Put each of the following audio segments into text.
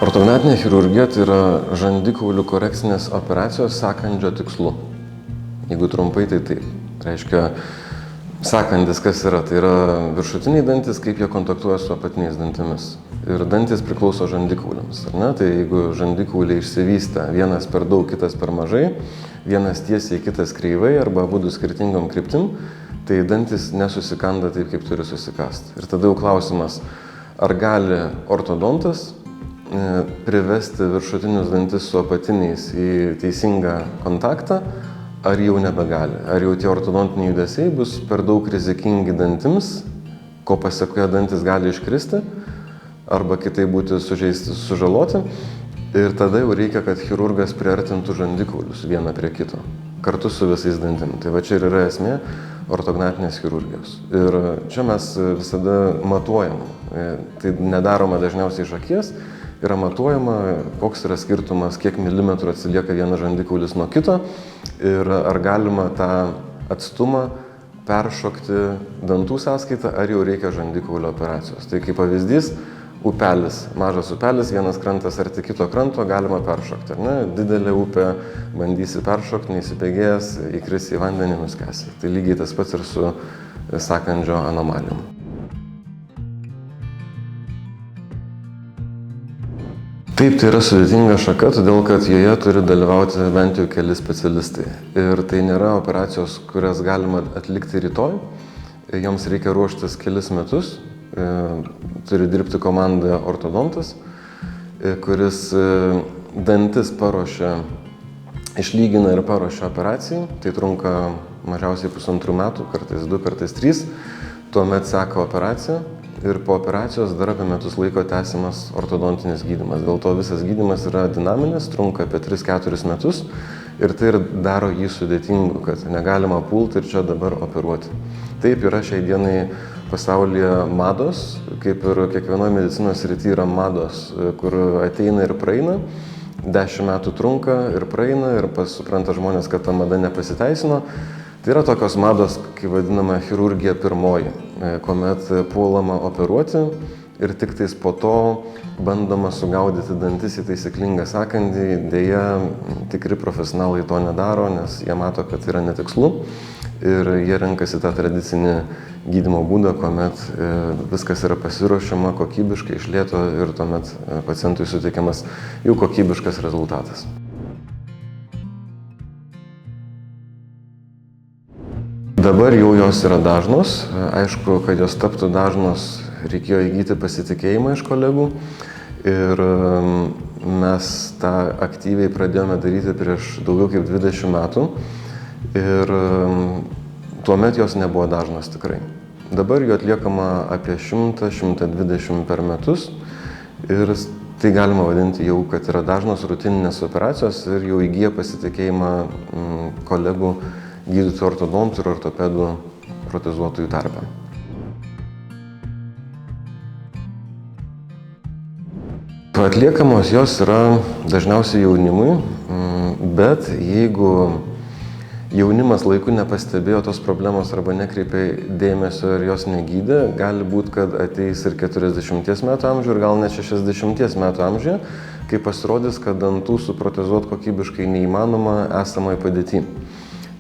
Ortognatinė chirurgija tai yra žandikaulių korekcinės operacijos sąkandžio tikslu. Jeigu trumpai, tai taip. Reiškia, sąkandis kas yra? Tai yra viršutiniai dantis, kaip jie kontaktuoja su apatiniais dantimis. Ir dantis priklauso žandikauliams. Tai jeigu žandikauliai išsivystę, vienas per daug, kitas per mažai, vienas tiesiai, kitas kreivai arba abudu skirtingom kryptim, tai dantis nesusikanda taip, kaip turi susikasti. Ir tada jau klausimas, ar gali ortodontas privesti viršutinius dantis su apatiniais į teisingą kontaktą, ar jau nebegali. Ar jau tie ortodontiniai judesiai bus per daug rizikingi dantims, ko pasekoje dantis gali iškristi, arba kitaip būti sužeisti, sužaloti. Ir tada jau reikia, kad chirurgas priartintų žandikaulius vieną prie kito, kartu su visais dantim. Tai va čia ir yra esmė ortognatinės chirurgijos. Ir čia mes visada matuojam. Tai nedaroma dažniausiai iš akies. Yra matuojama, koks yra skirtumas, kiek milimetrų atsilieka vienas žandikaulis nuo kito ir ar galima tą atstumą peršokti dantų sąskaitą, ar jau reikia žandikaulio operacijos. Tai kaip pavyzdys, upelis, mažas upelis, vienas krantas arti kito kranto galima peršokti. Didelė upė, bandysi peršokti, neįsibėgėjęs, įkrisi į vandenį, nuskęsi. Tai lygiai tas pats ir su sąkandžio anomalijom. Taip, tai yra sudėtinga šaka, todėl kad joje turi dalyvauti bent jau keli specialistai. Ir tai nėra operacijos, kurias galima atlikti rytoj. Joms reikia ruoštis kelis metus. Turi dirbti komandoje ortodontas, kuris dantis paruošia, išlygina ir paruošia operacijai. Tai trunka mažiausiai 1,5 metų, kartais 2, kartais 3. Tuomet seka operacija. Ir po operacijos dar apie metus laiko tęsiamas ortodontinis gydymas. Dėl to visas gydymas yra dinaminis, trunka apie 3-4 metus ir tai ir daro jį sudėtingu, kad negalima pulti ir čia dabar operuoti. Taip yra šiai dienai pasaulyje mados, kaip ir kiekvienoje medicinos srityje yra mados, kur ateina ir praeina, 10 metų trunka ir praeina ir supranta žmonės, kad ta mada nepasiteisino. Tai yra tokios mados, kaip vadinama chirurgija pirmoji, kuomet puolama operuoti ir tik tais po to bandoma sugaudyti dantis į taisyklingą sąkandį. Deja, tikri profesionalai to nedaro, nes jie mato, kad yra netikslu ir jie renkasi tą tradicinį gydymo būdą, kuomet viskas yra pasiruošiama kokybiškai, iš lėto ir tuomet pacientui suteikiamas jau kokybiškas rezultatas. Dabar jau jos yra dažnos. Aišku, kad jos taptų dažnos, reikėjo įgyti pasitikėjimą iš kolegų. Ir mes tą aktyviai pradėjome daryti prieš daugiau kaip 20 metų. Ir tuomet jos nebuvo dažnos tikrai. Dabar jų atliekama apie 100-120 per metus. Ir tai galima vadinti jau, kad yra dažnos rutininės operacijos ir jau įgyja pasitikėjimą kolegų gydytojų ortodontų ir ortopedų protezuotojų tarpe. Atliekamos jos yra dažniausiai jaunimui, bet jeigu jaunimas laiku nepastebėjo tos problemos arba nekreipė dėmesio ir jos negydė, gali būti, kad ateis ir 40 metų amžiuje ir gal net 60 metų amžiuje, kai pasirodys, kad dantų suprotezuoti kokybiškai neįmanoma esamai padėti.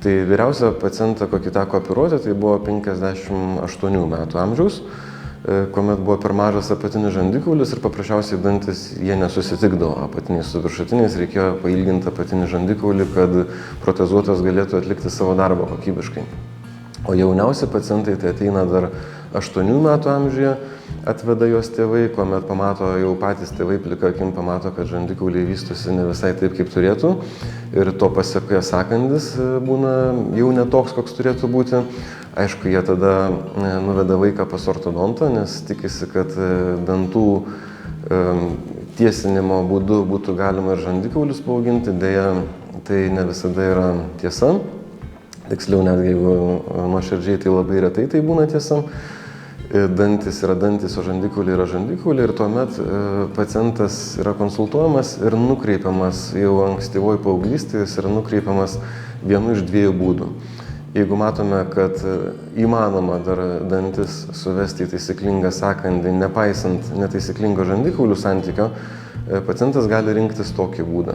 Tai vyriausia pacientą, kokį teko operuoti, tai buvo 58 metų amžiaus, kuomet buvo per mažas apatinis žandikaulis ir paprasčiausiai dantis jie nesusitikdavo apatiniais su viršutiniais, reikėjo pailginti apatinį žandikaulį, kad protezuotojas galėtų atlikti savo darbą kokybiškai. O jauniausi pacientai tai ateina dar 8 metų amžiuje, atveda jos tėvai, kuomet pamato jau patys tėvai plika akim pamato, kad žandikauliai vystosi ne visai taip, kaip turėtų. Ir to pasekoje sąkandis būna jau netoks, koks turėtų būti. Aišku, jie tada nuveda vaiką pas ortodontą, nes tikisi, kad dantų tiesinimo būdu būtų galima ir žandikaulius paauginti. Deja, tai ne visada yra tiesa. Tiksliau, netgi jeigu nuoširdžiai, tai labai retai tai būna tiesa. Dantis yra dantis, o žandikauliai yra žandikauliai ir tuomet pacientas yra konsultuojamas ir nukreipiamas jau ankstyvoj paauglystėje, jis yra nukreipiamas vienu iš 2 būdų. Jeigu matome, kad įmanoma dar dantis suvesti į taisyklingą sąkandį, nepaisant netaisyklingo žandikaulių santykio, pacientas gali rinktis tokį būdą.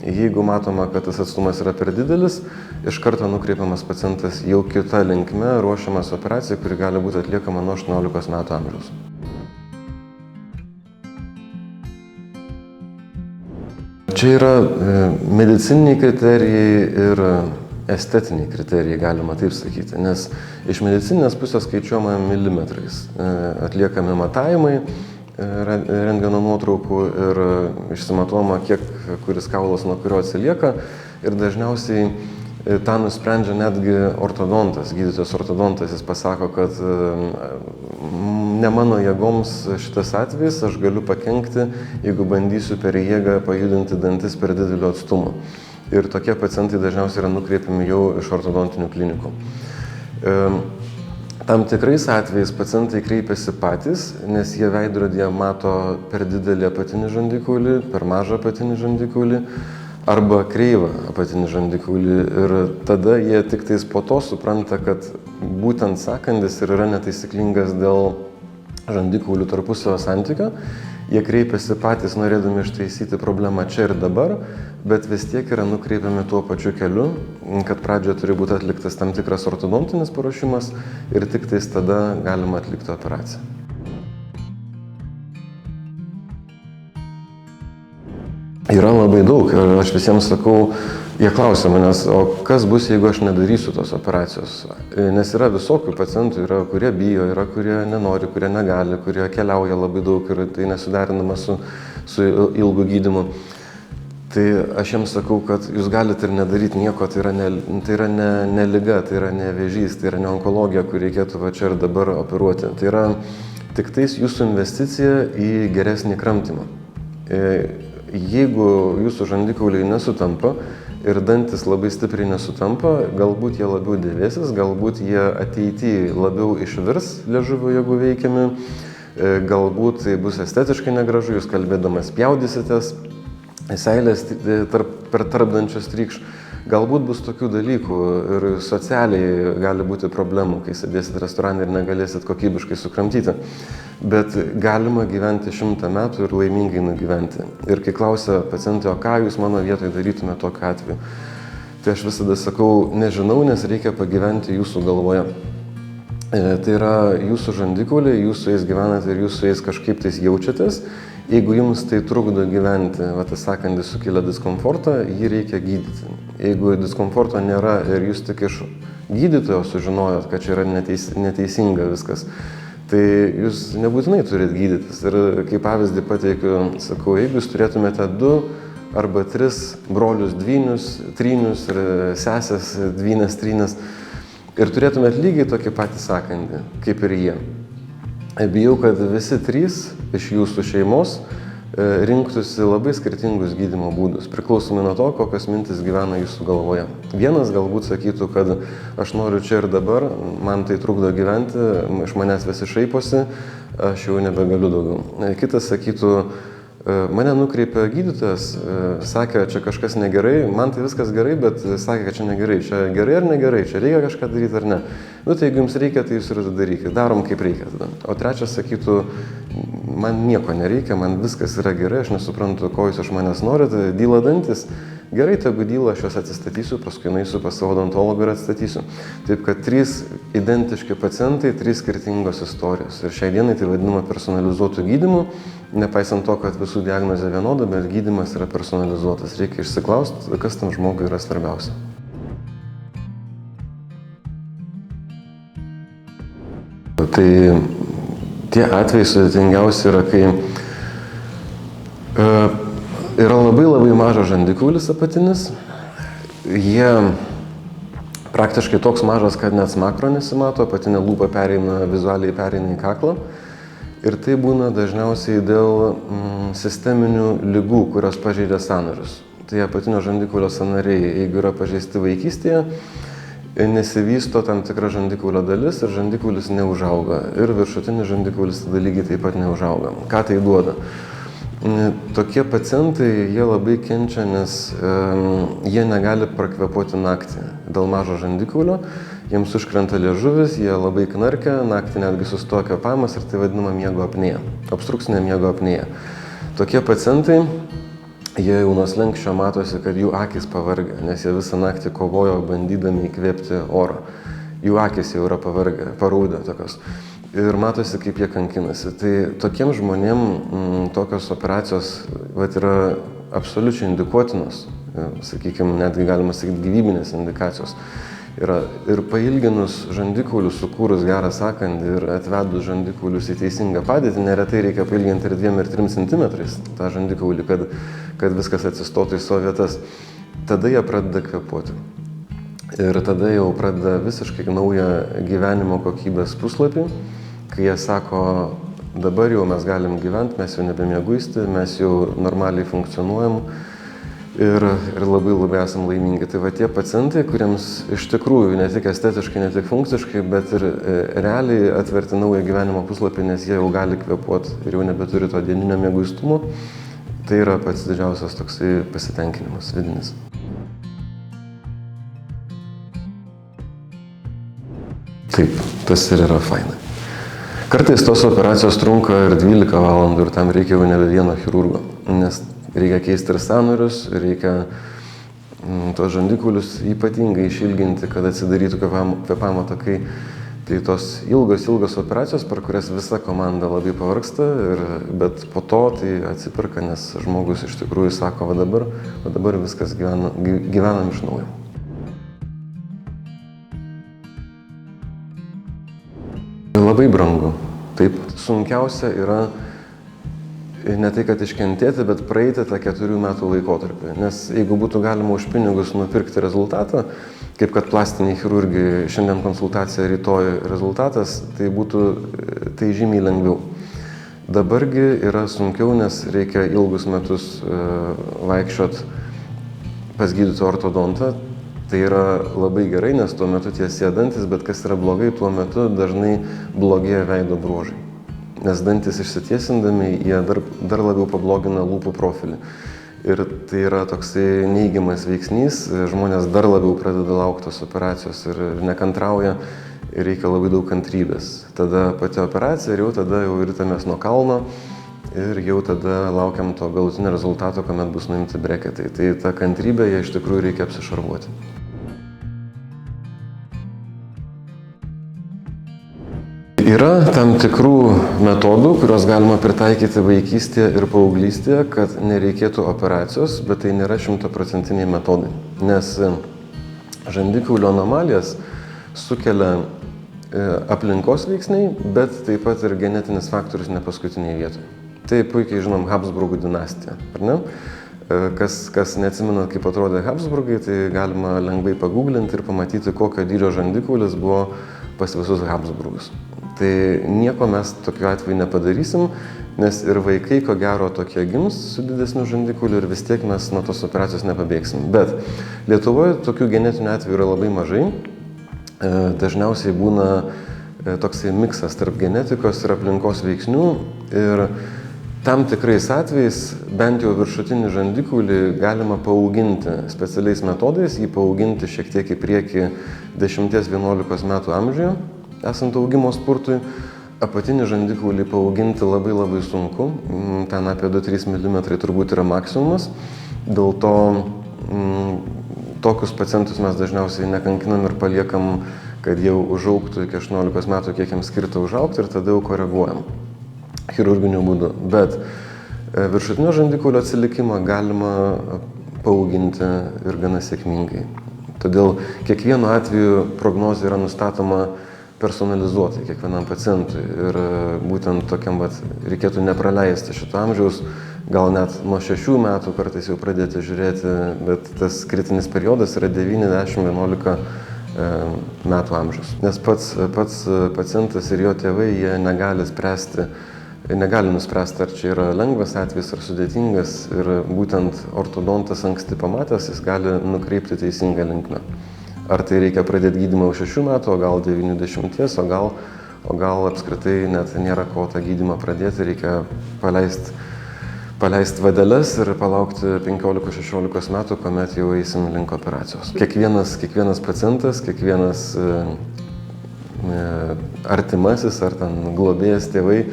Jeigu matoma, kad tas atstumas yra per didelis, iš karto nukreipiamas pacientas jau kita linkme, ruošiamas operacijai, kuri gali būti atliekama nuo 18 metų amžiaus. Čia yra medicininiai kriterijai ir estetiniai kriterijai, galima taip sakyti, nes iš medicininės pusės skaičiuojama milimetrais, atliekami matavimai, rentgeno nuotraukų ir išsimatuojama, kiek kuris kaulas nuo kurio atsilieka ir dažniausiai tą nusprendžia netgi ortodontas, gydytojas ortodontas, jis pasako, kad ne mano jėgoms šitas atvejis, aš galiu pakenkti, jeigu bandysiu per jėgą pajudinti dantis per didelio atstumo. Ir tokie pacientai dažniausiai yra nukreipiami jau iš ortodontinių klinikų. Tam tikrais atvejais pacientai kreipiasi patys, nes jie veidrodyje mato per didelį apatinį žandikaulį, per mažą apatinį žandikaulį arba kreivą apatinį žandikaulį ir tada jie tik tais po to supranta, kad būtent sąkandis ir yra netaisyklingas dėl žandikaulių tarpusavio santykio. Jie kreipiasi patys norėdami ištaisyti problemą čia ir dabar, bet vis tiek yra nukreipiami tuo pačiu keliu, kad pradžioje turi būti atliktas tam tikras ortodontinis paruošimas ir tik tais tada galima atlikti operaciją. Yra labai daug ir aš visiems sakau, jie klausia manęs, o kas bus, jeigu aš nedarysiu tos operacijos? Nes yra visokių pacientų, yra kurie bijo, yra kurie nenori, kurie negali, kurie keliauja labai daug ir tai nesuderinama su ilgu gydymu. Tai aš jiems sakau, kad jūs galite ir nedaryti nieko, tai yra ne liga, tai yra ne vėžys, tai yra ne onkologija, kur reikėtų va čia ir dabar operuoti. Tai yra tik tais jūsų investicija į geresnį kramtymą. Jeigu jūsų žandikauliai nesutampa ir dantis labai stipriai nesutampa, galbūt jie labiau dėvėsis, galbūt jie ateityje labiau išvirs liežuviu, jeigu veikiami, galbūt tai bus estetiškai negražu, jūs kalbėdamas spjaudysitės, seilės per tarpdančius trykš. Galbūt bus tokių dalykų ir socialiai gali būti problemų, kai sėdėsit restorane ir negalėsit kokybiškai sukramtyti. Bet galima gyventi 100 metų ir laimingai nugyventi. Ir kai klausia pacientai, o ką jūs mano vietoje darytumėte tokiu atveju, tai aš visada sakau, nežinau, nes reikia pagyventi jūsų galvoje. Tai yra jūsų žandikauliai, jūs su jais gyvenate ir jūs su jais kažkaip tais jaučiatės. Jeigu jums tai trukdo gyventi, tas sąkandis sukelia diskomfortą, jį reikia gydyti. Jeigu diskomforto nėra ir jūs tik iš gydytojo sužinojot, kad čia yra neteisinga viskas, tai jūs nebūtinai turit gydytis. Ir kaip pavyzdį pateikiu, sakau, jeigu jūs turėtumėte 2 arba 3 brolius dvynius, trynius ir sesės dvynės, trynės ir turėtumėt lygiai tokį patį sąkandį, kaip ir jie. Bijau, kad visi 3 iš jūsų šeimos rinktųsi labai skirtingus gydymo būdus, priklausomai nuo to, kokios mintis gyvena jūsų galvoje. Vienas galbūt sakytų, kad aš noriu čia ir dabar, man tai trukdo gyventi, iš manęs visi šaiposi, aš jau nebegaliu daugiau. Kitas sakytų, mane nukreipė gydytojas, sakė, čia kažkas negerai, man tai viskas gerai, bet sakė, kad čia negerai, čia gerai ar negerai, čia reikia kažką daryti ar ne. Tai jeigu jums reikia, tai jūs ir darykite, darom kaip reikia tada. O trečias sakytų, man nieko nereikia, man viskas yra gerai, aš nesuprantu, ko jūs iš manęs norite, dyla dantis, gerai, tegu dyla, aš juos atsistatysiu, paskui nueisiu pas savo odontologą ir atstatysiu. Taip, kad 3 identiški pacientai, 3 skirtingos istorijos. Ir šiai dienai tai vadinama personalizuotų gydymų, nepaisant to, kad visų diagnozė vienoda, bet gydymas yra personalizuotas. Reikia išsiklausti, kas tam žmogui yra svarbiausia. Tai tie atvejai sudėtingiausi yra, kai yra labai mažas žandikaulis apatinis. Jie praktiškai toks mažas, kad net smakro nesimato, apatinė lūpa vizualiai pereina į kaklą. Ir tai būna dažniausiai dėl sisteminių ligų, kurios pažeidė sąnarius. Tai apatinio žandikaulio sąnariai, jeigu yra pažeisti vaikystėje, nesivysto tam tikra žandikaulio dalis ir žandikaulis neužauga. Ir viršutinis žandikaulis tada lygiai taip pat neužauga. Ką tai duoda? Tokie pacientai, jie labai kenčia, nes jie negali prakvėpuoti naktį dėl mažo žandikaulio. Jiems užkrenta liežuvis, jie labai knarkia, naktį netgi sustoja kvėpavimas ir tai vadinama miego apnėja, obstrukcinė miego apnėja. Tokie pacientai, jie jau nuo slenksčio matosi, kad jų akys pavargę, nes jie visą naktį kovojo bandydami įkvėpti orą. Jų akys jau yra pavargę, paraudę tokios. Ir matosi, kaip jie kankinasi. Tai tokiem žmonėm tokios operacijos yra absoliučiai indikuotinos, sakykime, netgi galima sakyti gyvybinės indikacijos. Ir pailginus žandikaulius, sukūrus gerą sąkandį ir atvedus žandikaulius į teisingą padėtį, neretai reikia pailginti ir 2 ir 3 cm tą žandikaulį, kad viskas atsistotų į savo vietas. Tada jie pradeda kvėpuoti. Ir tada jau pradeda visiškai naują gyvenimo kokybės puslapį, kai jie sako, dabar jau mes galim gyventi, mes jau nebemieguisti, mes jau normaliai funkcionuojam. Ir labai esam laimingi. Tai va tie pacientai, kuriems iš tikrųjų ne tik estetiškai, ne tik funkciškai, bet ir realiai atverti naują gyvenimo puslapį, nes jie jau gali kvėpuoti ir jau nebeturi to dieninio mieguistumo, tai yra pats didžiausias toksai pasitenkinimas vidinis. Taip, tas ir yra fainai. Kartais tos operacijos trunka ir 12 valandų ir tam reikia jau nebe vieno chirurgo, nes reikia keisti ir sąnarius, reikia tos žandikaulius ypatingai išilginti, kad atsidarytų kvėpavimo takai. Tai tos ilgos operacijos, per kurias visa komanda labai pavargsta, bet po to tai atsipirka, nes žmogus iš tikrųjų sako, va dabar viskas gyvenam iš naujo. Labai brangu. Taip, sunkiausia yra ne tai, kad iškentėti, bet praeiti tą 4 metų laikotarpį. Nes jeigu būtų galima už pinigus nupirkti rezultatą, kaip kad plastiniai chirurgai šiandien konsultacija, rytoj rezultatas, tai būtų tai žymiai lengviau. Dabargi yra sunkiau, nes reikia ilgus metus vaikščiot pas gydytoją ortodontą. Tai yra labai gerai, nes tuo metu tie sėdantis, bet kas yra blogai, tuo metu dažnai blogėja veido bruožai. Nes dantis išsitiesindami, jie dar labiau pablogina lūpų profilį. Ir tai yra toksai neigiamas veiksnys, žmonės dar labiau pradeda laukti tos operacijos ir nekantrauja ir reikia labai daug kantrybės. Tada pati operacija ir jau ritamės nuo kalno ir jau tada laukiam to galutinio rezultato, kuomet bus nuimti breketai. Tai ta kantrybė, ją iš tikrųjų reikia apsišarvuoti. Yra tam tikrų metodų, kuriuos galima pritaikyti vaikystėje ir paauglystėje, kad nereikėtų operacijos, bet tai nėra 100% metodai. Nes žandikaulio anomalijas sukelia aplinkos veiksniai, bet taip pat ir genetinis faktorius ne paskutinėje vietoje. Tai puikiai žinom Habsburgų dinastiją, ar ne? Kas neatsimena, kaip atrodė Habsburgai, tai galima lengvai paguglinti ir pamatyti, kokio dydžio žandikaulis buvo pas visus Habsburgus. Tai nieko mes tokiu atveju nepadarysim, nes ir vaikai, ko gero, tokie gims su didesniu žandikauliu ir vis tiek mes nuo tos operacijos nepabėgsim. Bet Lietuvoje tokių genetinių atvejų yra labai mažai. Dažniausiai būna toksai miksas tarp genetikos ir aplinkos veiksnių ir tam tikrais atvejais bent jau viršutinį žandikaulį galima paauginti specialiais metodais, jį paauginti šiek tiek į priekį 10-11 metų amžiuje. Esant augimo spurtui, apatinį žandikaulį paauginti labai sunku, ten apie 2-3 mm turbūt yra maksimumas, dėl to tokius pacientus mes dažniausiai nekankinam ir paliekam, kad jau užaugtų iki 18 metų, kiek jiems skirta užaugti ir tada jau koreguojam chirurginiu būdu. Bet viršutinio žandikaulio atsilikimą galima paauginti ir gana sėkmingai. Todėl kiekvienu atveju prognozė yra nustatoma personalizuotai kiekvienam pacientui ir būtent tokiam reikėtų nepraleisti šito amžiaus, gal net nuo 6 metų kartais jau pradėti žiūrėti, bet tas kritinis periodas yra 9-10-11 metų amžius. Nes pats pacientas ir jo tėvai, jie negali nuspręsti, ar čia yra lengvas atvejis ar sudėtingas ir būtent ortodontas anksti pamatęs, jis gali nukreipti teisingą linkmę. Ar tai reikia pradėti gydymą už 6 metų, o gal 90, o gal apskritai net nėra ko tą gydymą pradėti, reikia paleisti vadeles ir palaukti 15-16 metų, kuomet jau eisim link operacijos. Kiekvienas pacientas, kiekvienas artimasis ar ten globėjas tėvai,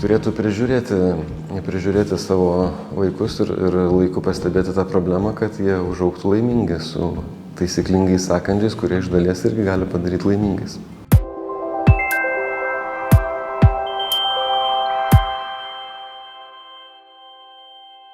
turėtų prižiūrėti savo vaikus ir laiku pastebėti tą problemą, kad jie užaugtų laimingi su taisyklingais sąkandžiais, kurie iš dalies irgi gali padaryti laimingais.